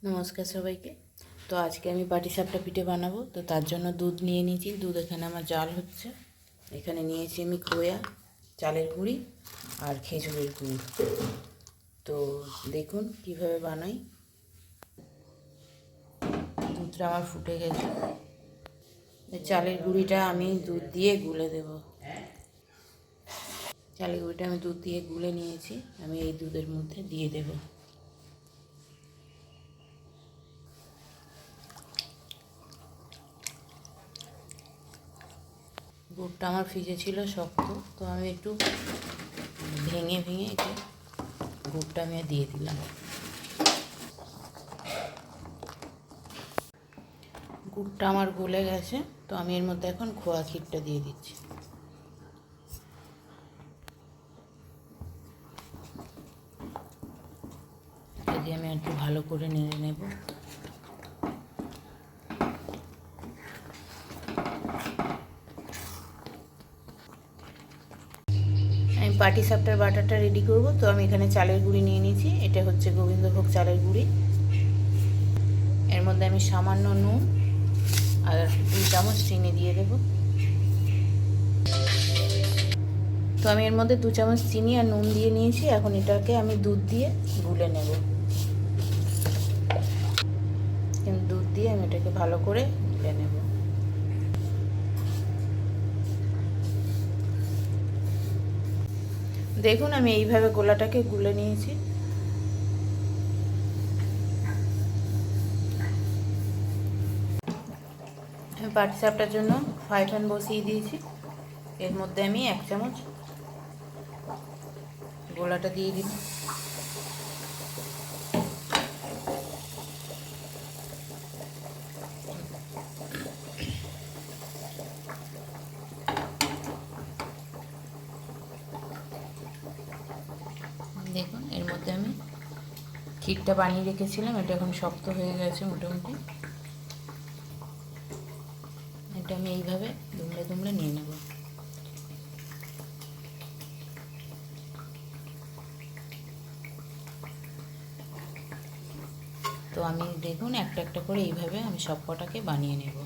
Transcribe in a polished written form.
নমস্কার সবাইকে। তো আজকে আমি পাটিসাপটা পিঠে বানাবো। তো তার জন্য দুধ নিয়ে নিয়েছি। দুধ এখানে আমার জাল হচ্ছে। এখানে নিয়েছি আমি খোয়া, চালের গুঁড়ি আর খেজুরের গুঁড়ি। তো দেখুন কিভাবে বানাই। দুধটা আমার ফুটে গেছে। চালের গুঁড়িটা আমি দুধ দিয়ে গুলে দেব। চালের গুঁড়িটা আমি দুধ দিয়ে গুলে নিয়েছি। আমি এই দুধের মধ্যে দিয়ে দেব। গুড়টা আমার ফ্রিজে ছিল শক্ত, তো আমি একটু ভেঙে একে গুড়টা আমি দিয়ে দিলাম। গুড়টা আমার গলে গেছে, তো আমি এর মধ্যে এখন খোয়া ক্ষীরটা দিয়ে দিচ্ছি। দিয়ে আমি একটু ভালো করে নেড়ে নেব। আমি পাটিসাপটার বাটারটা রেডি করব। তো আমি এখানে চালের গুঁড়ি নিয়ে নিয়েছি। এটা হচ্ছে গোবিন্দভোগ চালের গুঁড়ি। এর মধ্যে আমি সামান্য নুন আর 2 চামচ চিনি দিয়ে দেব। তো আমি এর মধ্যে 2 চামচ চিনি আর নুন দিয়ে নিয়েছি। এখন এটাকে আমি দুধ দিয়ে গুলে নেব। দুধ দিয়ে আমি এটাকে ভালো করে গুলে নেব। দেখুন আমি এইভাবে গোলাটাকে গুলে নিয়েছি। আমি পাটিসাপটার জন্য ফ্রাই প্যান বসিয়ে দিয়েছি। এর মধ্যে আমি 1 চামচ গোলাটা দিয়ে দিই। দেখুন এর মধ্যে আমি ক্ষীরটা বানিয়ে রেখেছিলাম। এটা এখন শক্ত হয়ে গেছে মোটামুটি। এটা আমি এইভাবে দুমড়ে দুমড়ে নিয়ে নেব। তো আমি দেখুন একটা একটা করে এইভাবে আমি সব কটাকে বানিয়ে নেব।